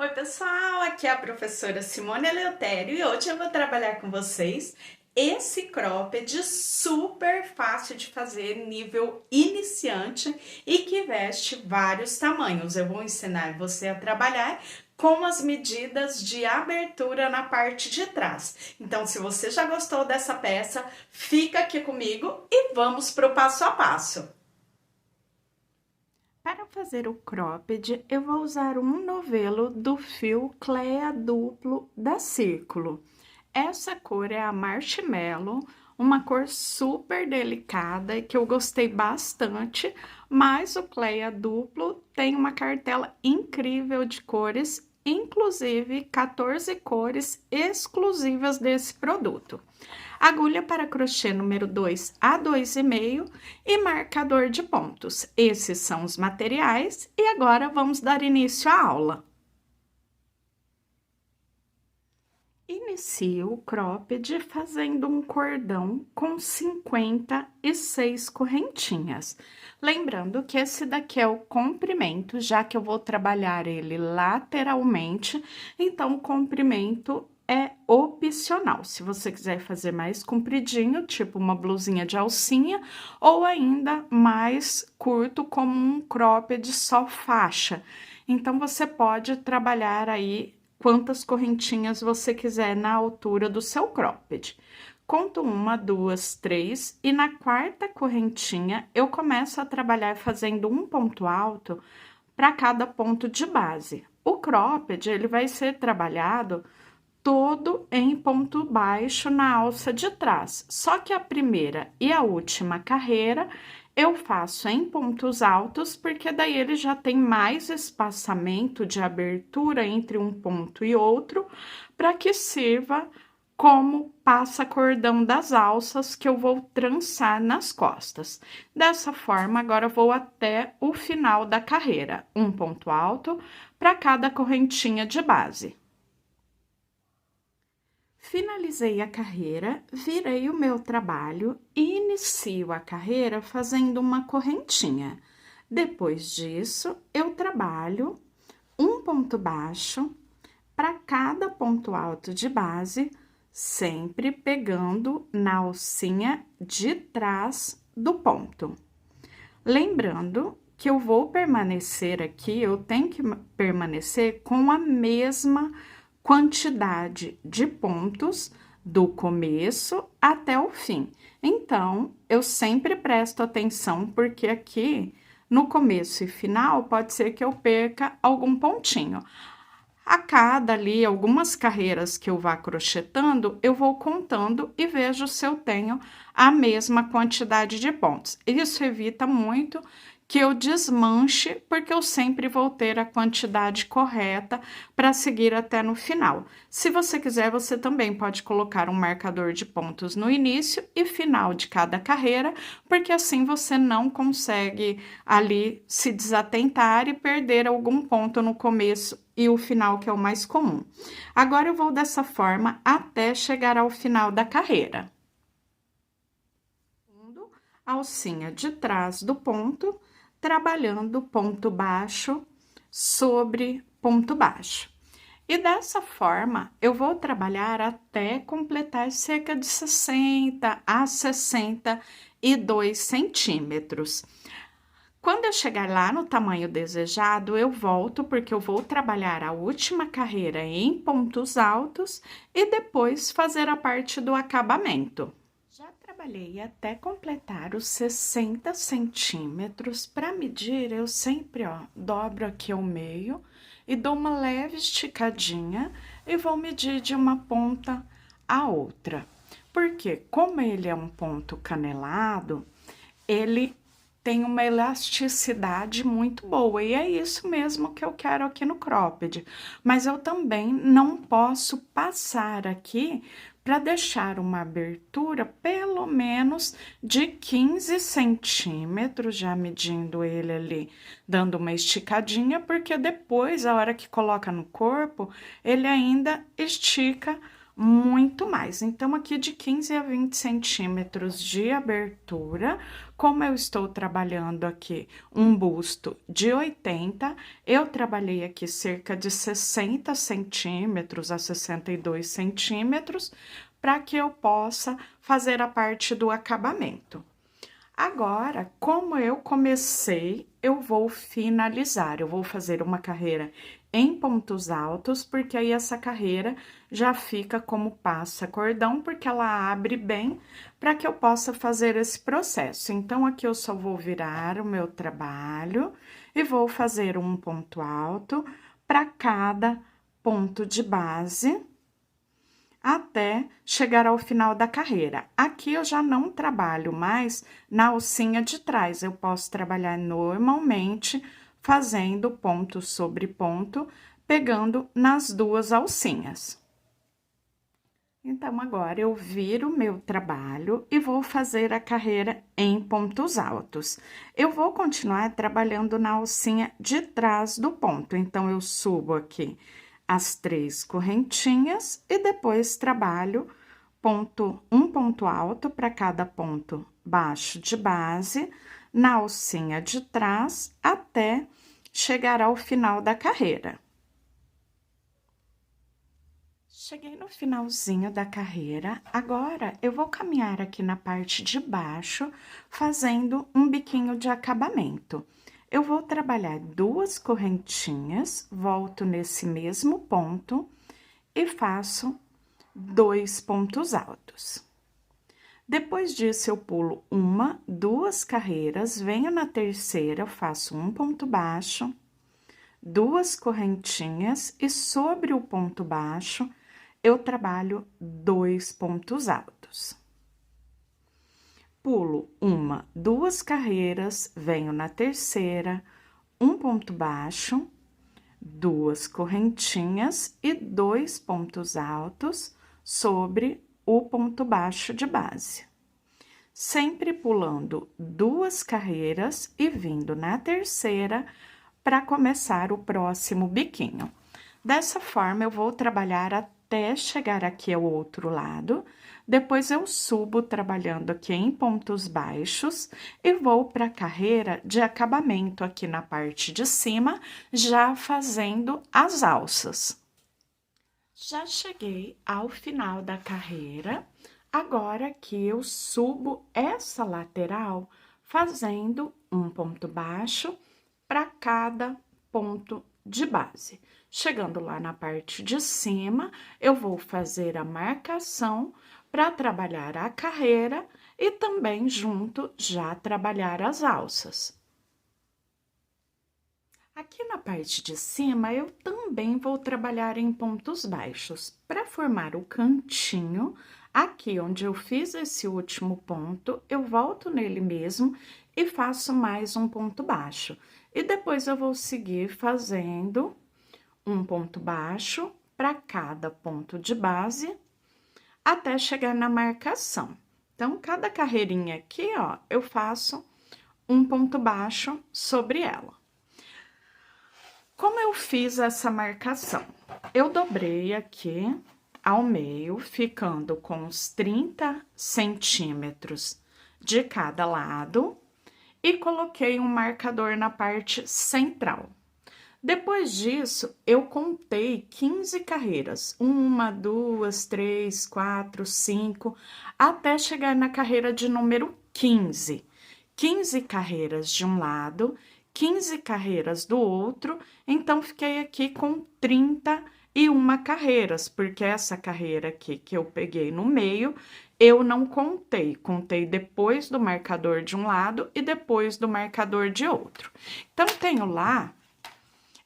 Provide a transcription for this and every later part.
Oi, pessoal, aqui é a professora Simone Eleutério e hoje eu vou trabalhar com vocês esse cropped super fácil de fazer, nível iniciante e que veste vários tamanhos. Eu vou ensinar você a trabalhar com as medidas de abertura na parte de trás. Então, se você já gostou dessa peça, fica aqui comigo e vamos para o passo a passo. Para fazer o cropped, eu vou usar um novelo do fio Clea duplo da Círculo. Essa cor é a Marshmallow, uma cor super delicada e que eu gostei bastante, mas o Clea duplo tem uma cartela incrível de cores, inclusive 14 cores exclusivas desse produto. Agulha para crochê número 2 a 2,5 e marcador de pontos. Esses são os materiais e agora vamos dar início à aula. Inicio o cropped fazendo um cordão com 56 correntinhas. Lembrando que esse daqui é o comprimento, já que eu vou trabalhar ele lateralmente, então o comprimento é opcional. Se você quiser fazer mais compridinho, tipo uma blusinha de alcinha, ou ainda mais curto, como um cropped só faixa. Então, você pode trabalhar aí quantas correntinhas você quiser na altura do seu cropped. Conto uma, duas, três, e na quarta correntinha eu começo a trabalhar fazendo um ponto alto para cada ponto de base. O cropped, ele vai ser trabalhado todo em ponto baixo na alça de trás, só que a primeira e a última carreira eu faço em pontos altos, porque daí ele já tem mais espaçamento de abertura entre um ponto e outro, para que sirva como passa-cordão das alças que eu vou trançar nas costas. Dessa forma, agora eu vou até o final da carreira, um ponto alto para cada correntinha de base. Finalizei a carreira, virei o meu trabalho e inicio a carreira fazendo uma correntinha. Depois disso, eu trabalho um ponto baixo para cada ponto alto de base, sempre pegando na alcinha de trás do ponto. Lembrando que eu vou permanecer aqui, eu tenho que permanecer com a mesma quantidade de pontos do começo até o fim. Então, eu sempre presto atenção, porque aqui no começo e final pode ser que eu perca algum pontinho. A cada ali, algumas carreiras que eu vá crochetando, eu vou contando e vejo se eu tenho a mesma quantidade de pontos. Isso evita muito que eu desmanche, porque eu sempre vou ter a quantidade correta para seguir até no final. Se você quiser, você também pode colocar um marcador de pontos no início e final de cada carreira, porque assim você não consegue ali se desatentar e perder algum ponto no começo e o final, que é o mais comum. Agora, eu vou dessa forma até chegar ao final da carreira. Alcinha de trás do ponto, trabalhando ponto baixo sobre ponto baixo. E dessa forma, eu vou trabalhar até completar cerca de 60 a 62 centímetros. Quando eu chegar lá no tamanho desejado, eu volto, porque eu vou trabalhar a última carreira em pontos altos e depois fazer a parte do acabamento. Já trabalhei até completar os 60 centímetros. Para medir, eu sempre, dobro aqui ao meio e dou uma leve esticadinha e vou medir de uma ponta a outra. Porque, como ele é um ponto canelado, ele tem uma elasticidade muito boa, e é isso mesmo que eu quero aqui no cropped. Mas eu também não posso passar aqui para deixar uma abertura pelo menos de 15 centímetros, já medindo ele ali, dando uma esticadinha, porque depois, a hora que coloca no corpo, ele ainda estica muito mais. Então, aqui de 15 a 20 centímetros de abertura, como eu estou trabalhando aqui um busto de 80, eu trabalhei aqui cerca de 60 centímetros a 62 centímetros, para que eu possa fazer a parte do acabamento. Agora, como eu comecei, eu vou finalizar. Eu vou fazer uma carreira em pontos altos, porque aí essa carreira já fica como passa cordão, porque ela abre bem para que eu possa fazer esse processo. Então, aqui eu só vou virar o meu trabalho e vou fazer um ponto alto para cada ponto de base até chegar ao final da carreira. Aqui eu já não trabalho mais na alcinha de trás, eu posso trabalhar normalmente fazendo ponto sobre ponto, pegando nas duas alcinhas. Então, agora eu viro o meu trabalho e vou fazer a carreira em pontos altos. Eu vou continuar trabalhando na alcinha de trás do ponto, então, eu subo aqui as 3 correntinhas e depois trabalho um ponto alto para cada ponto baixo de base, na alcinha de trás, até chegar ao final da carreira. Cheguei no finalzinho da carreira, agora eu vou caminhar aqui na parte de baixo, fazendo um biquinho de acabamento. Eu vou trabalhar 2 correntinhas, volto nesse mesmo ponto e faço 2 pontos altos. Depois disso, eu pulo 1, 2 carreiras, venho na terceira, faço um ponto baixo, 2 correntinhas e sobre o ponto baixo, eu trabalho 2 pontos altos. Pulo 1, 2 carreiras, venho na terceira, um ponto baixo, 2 correntinhas e 2 pontos altos sobre o ponto baixo de base. Sempre pulando 2 carreiras e vindo na terceira para começar o próximo biquinho. Dessa forma, eu vou trabalhar até chegar aqui ao outro lado, depois eu subo trabalhando aqui em pontos baixos e vou para a carreira de acabamento aqui na parte de cima, já fazendo as alças. Já cheguei ao final da carreira, agora que eu subo essa lateral fazendo um ponto baixo para cada ponto de base. Chegando lá na parte de cima, eu vou fazer a marcação para trabalhar a carreira e também junto já trabalhar as alças. Aqui na parte de cima, eu também vou trabalhar em pontos baixos. Para formar o cantinho, aqui onde eu fiz esse último ponto, eu volto nele mesmo e faço mais um ponto baixo. E depois eu vou seguir fazendo um ponto baixo para cada ponto de base, até chegar na marcação. Então, cada carreirinha aqui, ó, eu faço um ponto baixo sobre ela. Como eu fiz essa marcação? Eu dobrei aqui ao meio, ficando com uns 30 centímetros de cada lado e coloquei um marcador na parte central. Depois disso, eu contei 15 carreiras, 1, 2, 3, 4, 5, até chegar na carreira de número 15. 15 carreiras de um lado, 15 carreiras do outro, então, fiquei aqui com 31 carreiras, porque essa carreira aqui que eu peguei no meio, eu não contei, contei depois do marcador de um lado e depois do marcador de outro. Então, tenho lá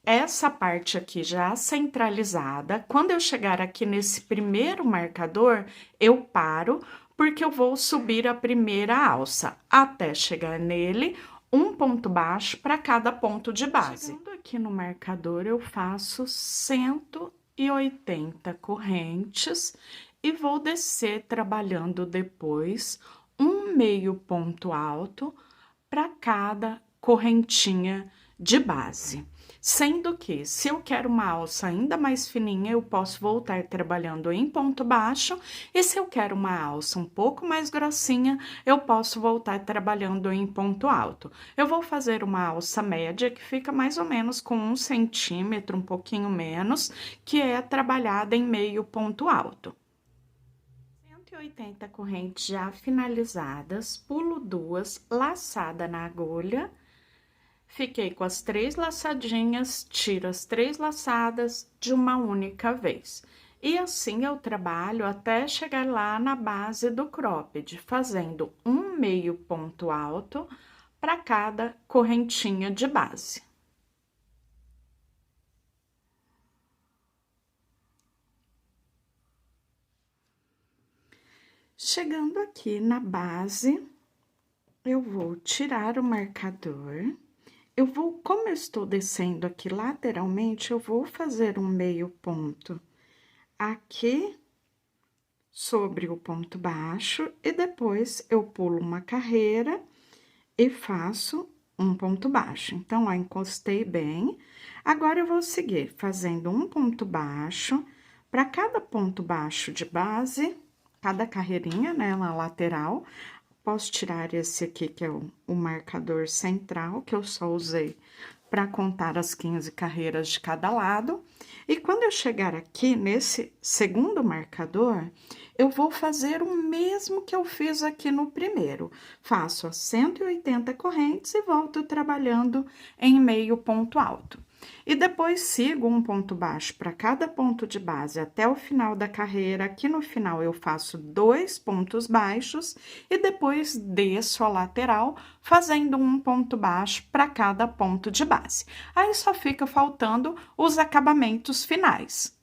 essa parte aqui já centralizada. Quando eu chegar aqui nesse primeiro marcador, eu paro, porque eu vou subir a primeira alça, até chegar nele, um ponto baixo para cada ponto de base. Chegando aqui no marcador, eu faço 180 correntes e vou descer trabalhando depois um meio ponto alto para cada correntinha de base. Sendo que, se eu quero uma alça ainda mais fininha, eu posso voltar trabalhando em ponto baixo, e se eu quero uma alça um pouco mais grossinha, eu posso voltar trabalhando em ponto alto. Eu vou fazer uma alça média, que fica mais ou menos com 1 centímetro, um pouquinho menos, que é trabalhada em meio ponto alto. 180 correntes já finalizadas, pulo 2, laçada na agulha. Fiquei com as 3 laçadinhas, tiro as 3 laçadas de uma única vez. E assim eu trabalho até chegar lá na base do cropped, fazendo um meio ponto alto para cada correntinha de base. Chegando aqui na base, eu vou tirar o marcador. Como eu estou descendo aqui lateralmente, eu vou fazer um meio ponto aqui sobre o ponto baixo e depois eu pulo uma carreira e faço um ponto baixo. Então, ó, encostei bem. Agora, eu vou seguir fazendo um ponto baixo para cada ponto baixo de base, cada carreirinha, né, na lateral. Posso tirar esse aqui, que é o marcador central, que eu só usei para contar as 15 carreiras de cada lado. E quando eu chegar aqui nesse segundo marcador, eu vou fazer o mesmo que eu fiz aqui no primeiro. Faço as 180 correntes e volto trabalhando em meio ponto alto. E depois sigo um ponto baixo para cada ponto de base até o final da carreira. Aqui no final eu faço 2 pontos baixos e depois desço a lateral fazendo um ponto baixo para cada ponto de base. Aí só fica faltando os acabamentos finais.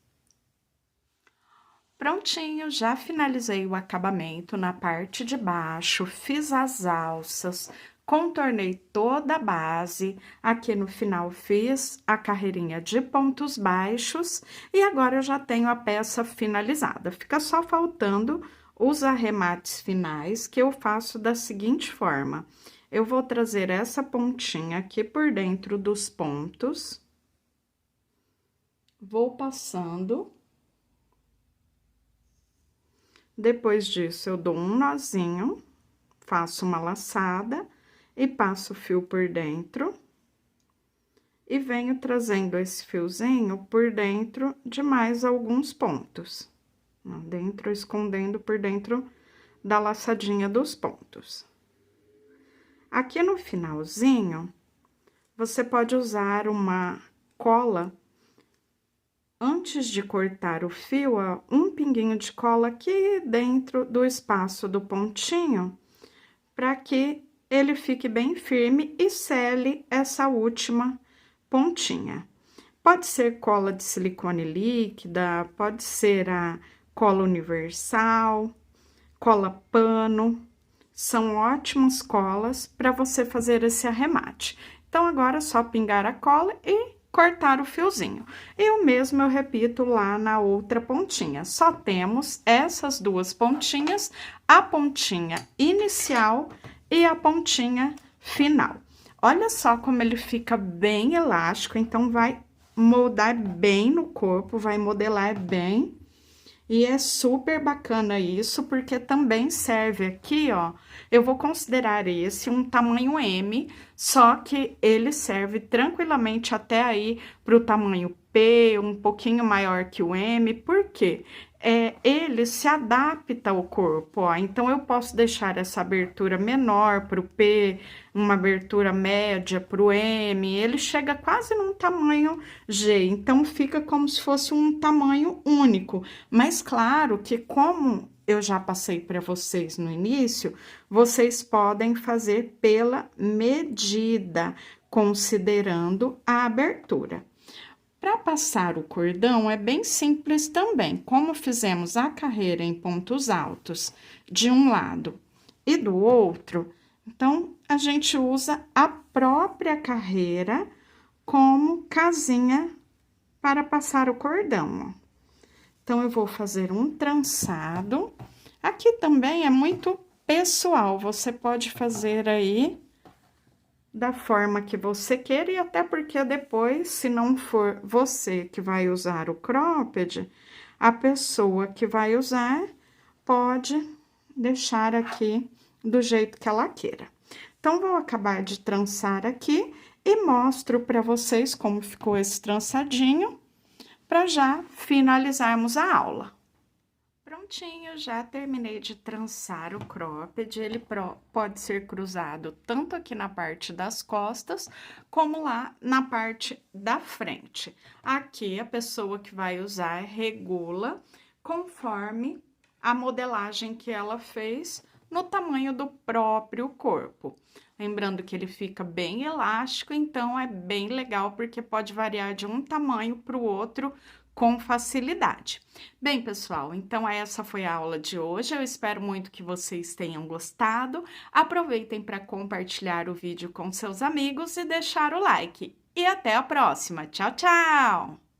Prontinho, já finalizei o acabamento na parte de baixo, fiz as alças, contornei toda a base, aqui no final fiz a carreirinha de pontos baixos e agora eu já tenho a peça finalizada. Fica só faltando os arremates finais, que eu faço da seguinte forma: eu vou trazer essa pontinha aqui por dentro dos pontos, vou passando. Depois disso, eu dou um nozinho, faço uma laçada e passo o fio por dentro. E venho trazendo esse fiozinho por dentro de mais alguns pontos. Dentro, escondendo por dentro da laçadinha dos pontos. Aqui no finalzinho, você pode usar uma cola. Antes de cortar o fio, ó, um pinguinho de cola aqui dentro do espaço do pontinho, para que ele fique bem firme e sele essa última pontinha. Pode ser cola de silicone líquida, pode ser a cola universal, cola pano, são ótimas colas para você fazer esse arremate. Então, agora é só pingar a cola e cortar o fiozinho. E o mesmo eu repito lá na outra pontinha. Só temos essas duas pontinhas, a pontinha inicial e a pontinha final. Olha só como ele fica bem elástico, então vai moldar bem no corpo, vai modelar bem. E é super bacana isso, porque também serve aqui, ó, eu vou considerar esse um tamanho M, só que ele serve tranquilamente até aí para o tamanho P, um pouquinho maior que o M, por quê? Ele se adapta ao corpo, ó, então eu posso deixar essa abertura menor para o P, uma abertura média para o M, ele chega quase num tamanho G, então fica como se fosse um tamanho único, mas claro que como eu já passei para vocês no início, vocês podem fazer pela medida, considerando a abertura. Para passar o cordão é bem simples também, como fizemos a carreira em pontos altos de um lado e do outro, então a gente usa a própria carreira como casinha para passar o cordão, ó. Então, eu vou fazer um trançado. Aqui também é muito pessoal, você pode fazer aí da forma que você queira, e até porque depois, se não for você que vai usar o cropped, a pessoa que vai usar pode deixar aqui do jeito que ela queira. Então, vou acabar de trançar aqui e mostro para vocês como ficou esse trançadinho, para já finalizarmos a aula. Prontinho, já terminei de trançar o cropped, ele pode ser cruzado tanto aqui na parte das costas, como lá na parte da frente. Aqui, a pessoa que vai usar regula conforme a modelagem que ela fez no tamanho do próprio corpo. Lembrando que ele fica bem elástico, então é bem legal, porque pode variar de um tamanho para o outro com facilidade. Bem, pessoal, então essa foi a aula de hoje. Eu espero muito que vocês tenham gostado. Aproveitem para compartilhar o vídeo com seus amigos e deixar o like. E até a próxima. Tchau, tchau!